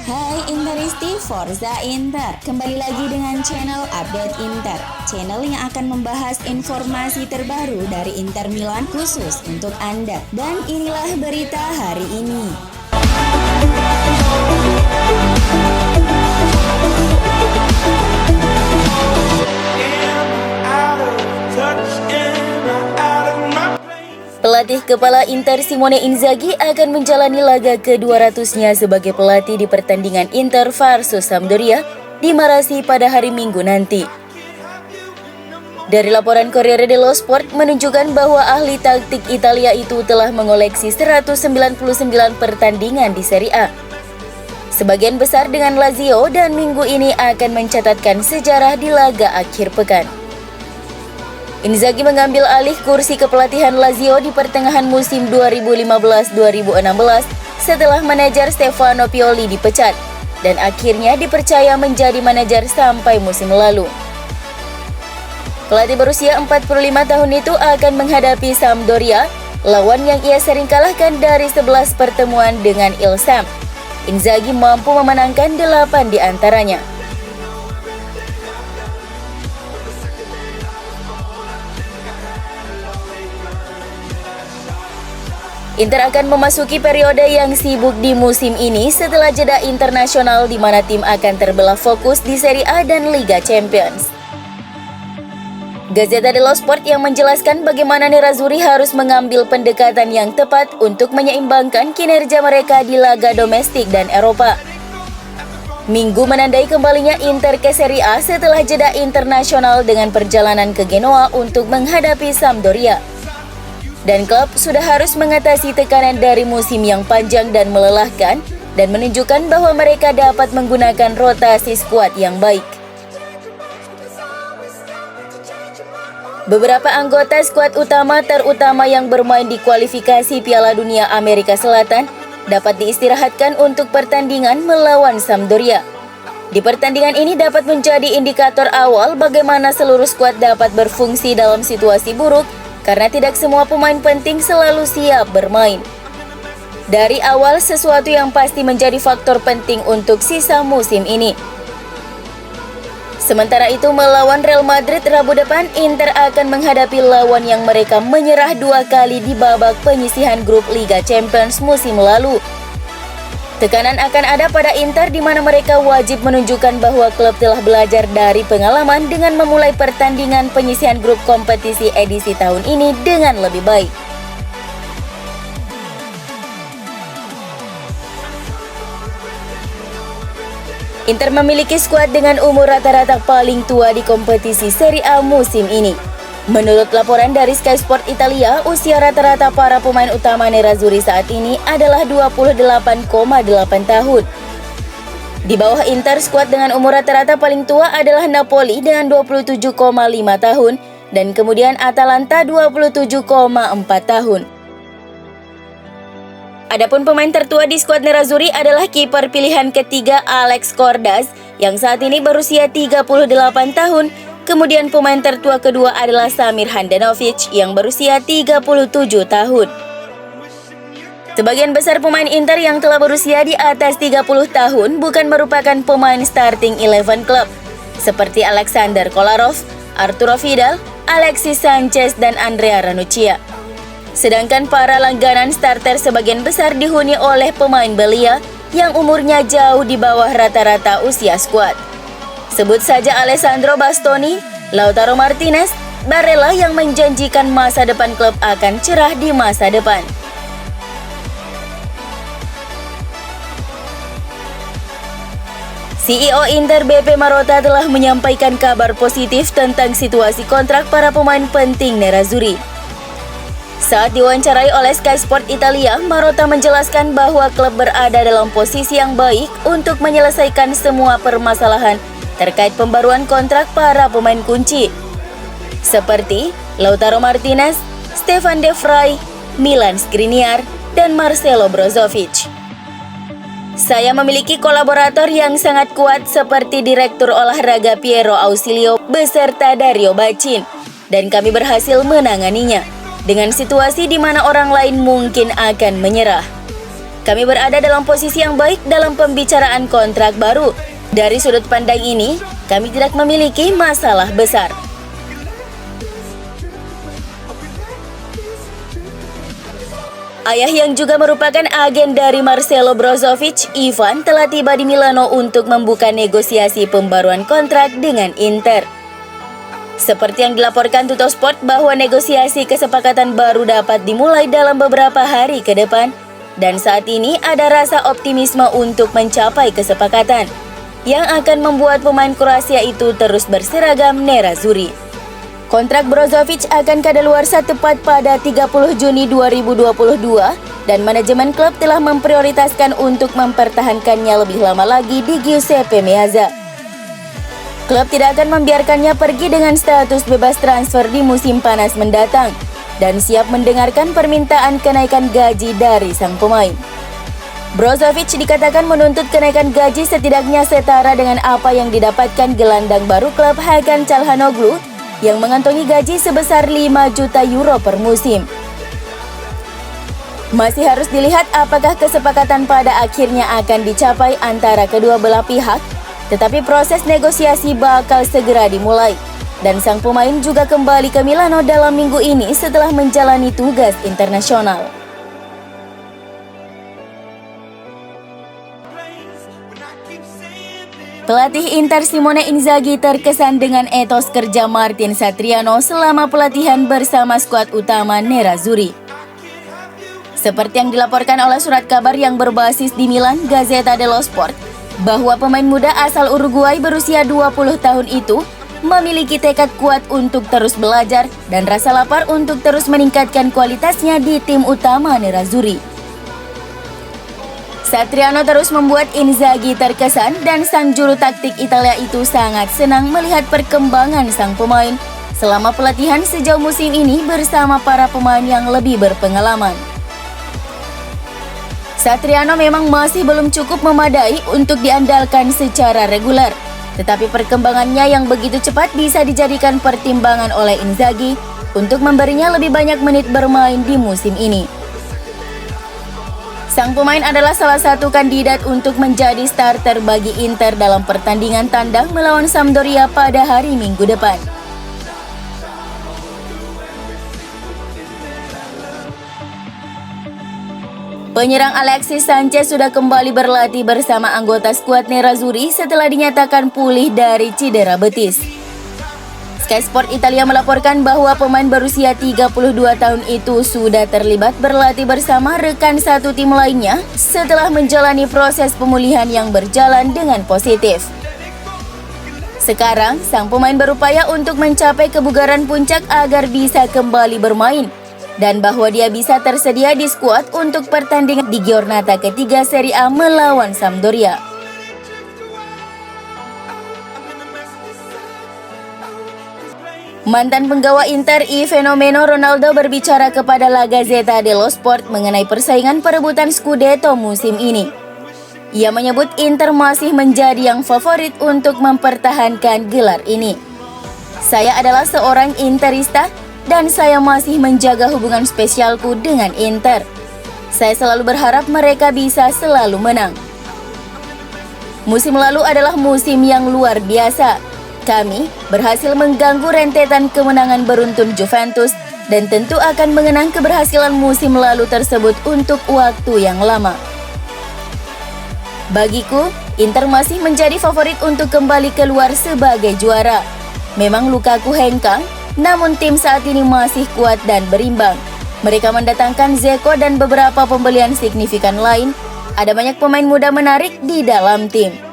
Hai Interisti, Forza Inter. Kembali lagi dengan channel Update Inter, channel yang akan membahas informasi terbaru dari Inter Milan khusus untuk Anda. Dan inilah berita hari ini. Pelatih kepala Inter Simone Inzaghi akan menjalani laga ke-200-nya sebagai pelatih di pertandingan Inter versus Sampdoria di Marassi pada hari Minggu nanti. Dari laporan Corriere dello Sport menunjukkan bahwa ahli taktik Italia itu telah mengoleksi 199 pertandingan di Serie A. Sebagian besar dengan Lazio dan minggu ini akan mencatatkan sejarah di laga akhir pekan. Inzaghi mengambil alih kursi kepelatihan Lazio di pertengahan musim 2015-2016 setelah manajer Stefano Pioli dipecat dan akhirnya dipercaya menjadi manajer sampai musim lalu. Pelatih berusia 45 tahun itu akan menghadapi Sampdoria, lawan yang ia sering kalahkan dari 11 pertemuan dengan Ilsam. Inzaghi mampu memenangkan 8 di antaranya. Inter akan memasuki periode yang sibuk di musim ini setelah jeda internasional di mana tim akan terbelah fokus di Serie A dan Liga Champions. Gazzetta dello Sport yang menjelaskan bagaimana Nerazzurri harus mengambil pendekatan yang tepat untuk menyeimbangkan kinerja mereka di laga domestik dan Eropa. Minggu menandai kembalinya Inter ke Serie A setelah jeda internasional dengan perjalanan ke Genoa untuk menghadapi Sampdoria. Dan klub sudah harus mengatasi tekanan dari musim yang panjang dan melelahkan dan menunjukkan bahwa mereka dapat menggunakan rotasi skuad yang baik. Beberapa anggota skuad utama terutama yang bermain di kualifikasi Piala Dunia Amerika Selatan dapat diistirahatkan untuk pertandingan melawan Sampdoria. Di pertandingan ini dapat menjadi indikator awal bagaimana seluruh skuad dapat berfungsi dalam situasi buruk karena tidak semua pemain penting selalu siap bermain. Dari awal sesuatu yang pasti menjadi faktor penting untuk sisa musim ini. Sementara itu melawan Real Madrid Rabu depan, Inter akan menghadapi lawan yang mereka menyerah 2 kali di babak penyisihan grup Liga Champions musim lalu. Tekanan akan ada pada Inter di mana mereka wajib menunjukkan bahwa klub telah belajar dari pengalaman dengan memulai pertandingan penyisihan grup kompetisi edisi tahun ini dengan lebih baik. Inter memiliki skuad dengan umur rata-rata paling tua di kompetisi Serie A musim ini. Menurut laporan dari Sky Sport Italia, usia rata-rata para pemain utama Nerazzurri saat ini adalah 28,8 tahun. Di bawah Inter, skuad dengan umur rata-rata paling tua adalah Napoli dengan 27,5 tahun dan kemudian Atalanta 27,4 tahun. Adapun pemain tertua di skuad Nerazzurri adalah kiper pilihan ketiga Alex Cordas yang saat ini berusia 38 tahun. Kemudian pemain tertua kedua adalah Samir Handanovic yang berusia 37 tahun. Sebagian besar pemain Inter yang telah berusia di atas 30 tahun bukan merupakan pemain starting 11 klub seperti Alexander Kolarov, Arturo Vidal, Alexis Sanchez, dan Andrea Ranocchia. Sedangkan para langganan starter sebagian besar dihuni oleh pemain belia yang umurnya jauh di bawah rata-rata usia skuad. Sebut saja Alessandro Bastoni, Lautaro Martinez, Barella yang menjanjikan masa depan klub akan cerah di masa depan. CEO Inter BP Marotta telah menyampaikan kabar positif tentang situasi kontrak para pemain penting Nerazzurri. Saat diwawancarai oleh Sky Sport Italia, Marotta menjelaskan bahwa klub berada dalam posisi yang baik untuk menyelesaikan semua permasalahan terkait pembaruan kontrak para pemain kunci seperti Lautaro Martinez, Stefan De Vrij, Milan Skriniar, dan Marcelo Brozovic. Saya memiliki kolaborator yang sangat kuat seperti Direktur Olahraga Piero Ausilio beserta Dario Bacin, dan kami berhasil menanganinya dengan situasi di mana orang lain mungkin akan menyerah. Kami berada dalam posisi yang baik dalam pembicaraan kontrak baru. Dari sudut pandang ini, kami tidak memiliki masalah besar. Ayah yang juga merupakan agen dari Marcelo Brozovic, Ivan, telah tiba di Milano untuk membuka negosiasi pembaruan kontrak dengan Inter. Seperti yang dilaporkan Tuttosport bahwa negosiasi kesepakatan baru dapat dimulai dalam beberapa hari ke depan, dan saat ini ada rasa optimisme untuk mencapai kesepakatan yang akan membuat pemain Kroasia itu terus berseragam nerazzurri. Kontrak Brozovic akan kadaluarsa tepat pada 30 Juni 2022 dan manajemen klub telah memprioritaskan untuk mempertahankannya lebih lama lagi di Giuseppe Meazza. Klub tidak akan membiarkannya pergi dengan status bebas transfer di musim panas mendatang dan siap mendengarkan permintaan kenaikan gaji dari sang pemain. Brozovic dikatakan menuntut kenaikan gaji setidaknya setara dengan apa yang didapatkan gelandang baru klub Hakan Çalhanoğlu yang mengantongi gaji sebesar 5 juta euro per musim. Masih harus dilihat apakah kesepakatan pada akhirnya akan dicapai antara kedua belah pihak, tetapi proses negosiasi bakal segera dimulai. Dan sang pemain juga kembali ke Milano dalam minggu ini setelah menjalani tugas internasional. Pelatih Inter Simone Inzaghi terkesan dengan etos kerja Martin Satriano selama pelatihan bersama skuad utama nerazzurri. Seperti yang dilaporkan oleh surat kabar yang berbasis di Milan, Gazzetta dello Sport, bahwa pemain muda asal Uruguay berusia 20 tahun itu memiliki tekad kuat untuk terus belajar dan rasa lapar untuk terus meningkatkan kualitasnya di tim utama nerazzurri. Satriano terus membuat Inzaghi terkesan dan sang juru taktik Italia itu sangat senang melihat perkembangan sang pemain selama pelatihan sejauh musim ini bersama para pemain yang lebih berpengalaman. Satriano memang masih belum cukup memadai untuk diandalkan secara reguler, tetapi perkembangannya yang begitu cepat bisa dijadikan pertimbangan oleh Inzaghi untuk memberinya lebih banyak menit bermain di musim ini. Sang pemain adalah salah satu kandidat untuk menjadi starter bagi Inter dalam pertandingan tandang melawan Sampdoria pada hari Minggu depan. Penyerang Alexis Sanchez sudah kembali berlatih bersama anggota skuad nerazzurri setelah dinyatakan pulih dari cedera betis. Sky Sport Italia melaporkan bahwa pemain berusia 32 tahun itu sudah terlibat berlatih bersama rekan satu tim lainnya setelah menjalani proses pemulihan yang berjalan dengan positif. Sekarang, sang pemain berupaya untuk mencapai kebugaran puncak agar bisa kembali bermain dan bahwa dia bisa tersedia di skuad untuk pertandingan di Giornata ketiga Serie A melawan Sampdoria. Mantan penggawa Inter Fenomeno Ronaldo berbicara kepada La Gazzetta dello Sport mengenai persaingan perebutan Scudetto musim ini. Ia menyebut Inter masih menjadi yang favorit untuk mempertahankan gelar ini. Saya adalah seorang Interista dan saya masih menjaga hubungan spesialku dengan Inter. Saya selalu berharap mereka bisa selalu menang. Musim lalu adalah musim yang luar biasa. Kami berhasil mengganggu rentetan kemenangan beruntun Juventus dan tentu akan mengenang keberhasilan musim lalu tersebut untuk waktu yang lama. Bagiku, Inter masih menjadi favorit untuk kembali keluar sebagai juara. Memang Lukaku hengkang, namun tim saat ini masih kuat dan berimbang. Mereka mendatangkan Dzeko dan beberapa pembelian signifikan lain. Ada banyak pemain muda menarik di dalam tim.